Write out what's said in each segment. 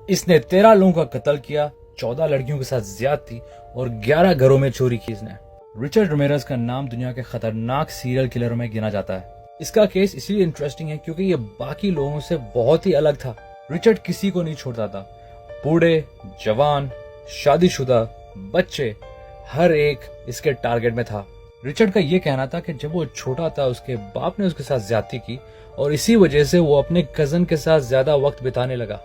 اس نے 13 لوگوں کا قتل کیا، 14 لڑکیوں کے ساتھ زیادتی اور 11 گھروں میں چوری کی اس نے۔ رچرڈ ریمیرز کا نام دنیا کے خطرناک سیریل کلروں میں گنا جاتا ہے۔ اس کا کیس اسی لیے انٹرسٹنگ ہے کیونکہ یہ باقی لوگوں سے بہت ہی الگ تھا۔ رچرڈ کسی کو نہیں چھوڑتا تھا، بوڑھے، جوان، شادی شدہ، بچے، ہر ایک اس کے ٹارگٹ میں تھا۔ رچرڈ کا یہ کہنا تھا کہ جب وہ چھوٹا تھا اس کے باپ نے اس کے ساتھ زیادتی کی اور اسی وجہ سے وہ اپنے کزن کے ساتھ زیادہ وقت بتانے لگا۔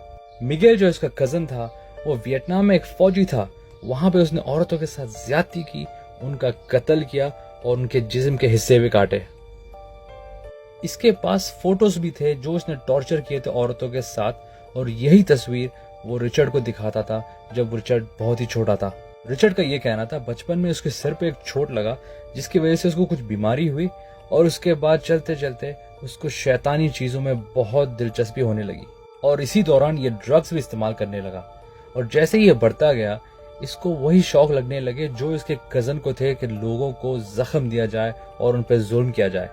مگیل جو اس کا کزن تھا وہ ویتنام میں ایک فوجی تھا، وہاں پہ اس نے عورتوں کے ساتھ زیادتی کی، ان کا قتل کیا اور ان کے جسم کے حصے بھی کاٹے۔ اس کے پاس فوٹوز بھی تھے جو اس نے ٹارچر کیے تھے عورتوں کے ساتھ، اور یہی تصویر وہ رچرڈ کو دکھاتا تھا جب رچرڈ بہت ہی چھوٹا تھا۔ رچرڈ کا یہ کہنا تھا بچپن میں اس کے سر پہ ایک چوٹ لگا جس کی وجہ سے اس کو کچھ بیماری ہوئی، اور اس کے بعد چلتے چلتے اس کو شیطانی چیزوں میں بہت دلچسپی ہونے لگی، اور اسی دوران یہ ڈرگز بھی استعمال کرنے لگا۔ اور جیسے ہی یہ بڑھتا گیا اس کو وہی شوق لگنے لگے جو اس کے کزن کو تھے کہ لوگوں کو زخم دیا جائے اور ان پہ ظلم کیا جائے۔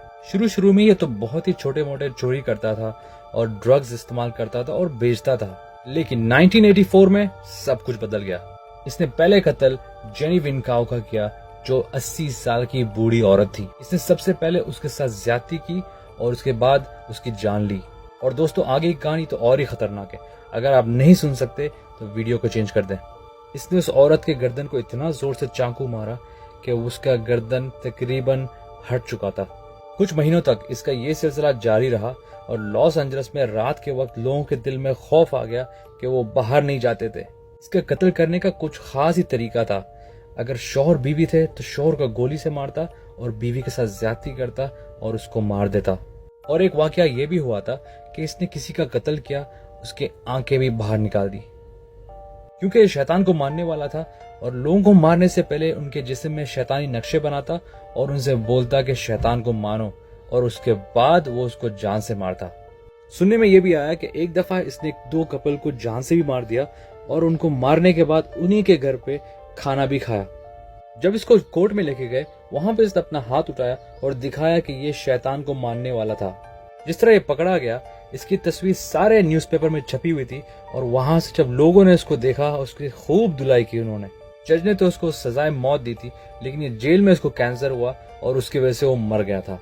شروع میں یہ تو بہت ہی چھوٹے موٹے چوری کرتا تھا اور ڈرگز استعمال کرتا تھا اور بیچتا تھا، لیکن 1984 میں سب کچھ بدل گیا۔ اس نے پہلے قتل جینی ونکاؤ کا کیا جو 80 سال کی بوڑھی عورت تھی۔ اس نے سب سے پہلے اس کے ساتھ زیادتی کی اور اس کے بعد اس کی جان لی۔ اور دوستو آگے کی کہانی تو اور ہی خطرناک ہے، اگر آپ نہیں سن سکتے تو ویڈیو کو چینج کر دیں۔ اس نے اس عورت کے گردن کو اتنا زور سے چاقو مارا کہ اس کا گردن تقریباً ہٹ چکا تھا۔ کچھ مہینوں تک اس کا یہ سلسلہ جاری رہا اور لاس اینجلس میں رات کے وقت لوگوں کے دل میں خوف آ گیا کہ وہ باہر نہیں جاتے تھے۔ اس کا قتل کرنے کا کچھ خاص ہی طریقہ تھا۔ اگر شوہر بیوی تھے تو شوہر کو گولی سے مارتا اور بیوی کے ساتھ زیادتی کرتا اور اس کو مار دیتا۔ اور ایک واقعہ یہ بھی ہوا تھا کہ اس نے کسی کا قتل کیا، اس کے آنکھیں بھی باہر نکال دی، کیونکہ یہ شیطان کو مارنے والا تھا اور لوگوں کو مارنے سے پہلے ان کے جسم میں شیطانی نقشے بناتا اور ان سے بولتا کہ شیطان کو مانو، اور اس کے بعد وہ اس کو جان سے مارتا۔ سننے میں یہ بھی آیا کہ ایک دفعہ اس نے 2 کپل کو جان سے بھی مار دیا اور ان کو مارنے کے بعد انہی کے گھر پہ کھانا بھی کھایا۔ جب اس کو کورٹ میں لے کے گئے وہاں پہ اس نے اپنا ہاتھ اٹھایا اور دکھایا کہ یہ شیطان کو ماننے والا تھا۔ جس طرح یہ پکڑا گیا اس کی تصویر سارے نیوز پیپر میں چھپی ہوئی تھی، اور وہاں سے جب لوگوں نے اس کو دیکھا اس کی خوب دھلائی کی انہوں نے۔ جج نے تو اس کو سزائے موت دی تھی، لیکن یہ جیل میں اس کو کینسر ہوا اور اس کی وجہ سے وہ مر گیا تھا۔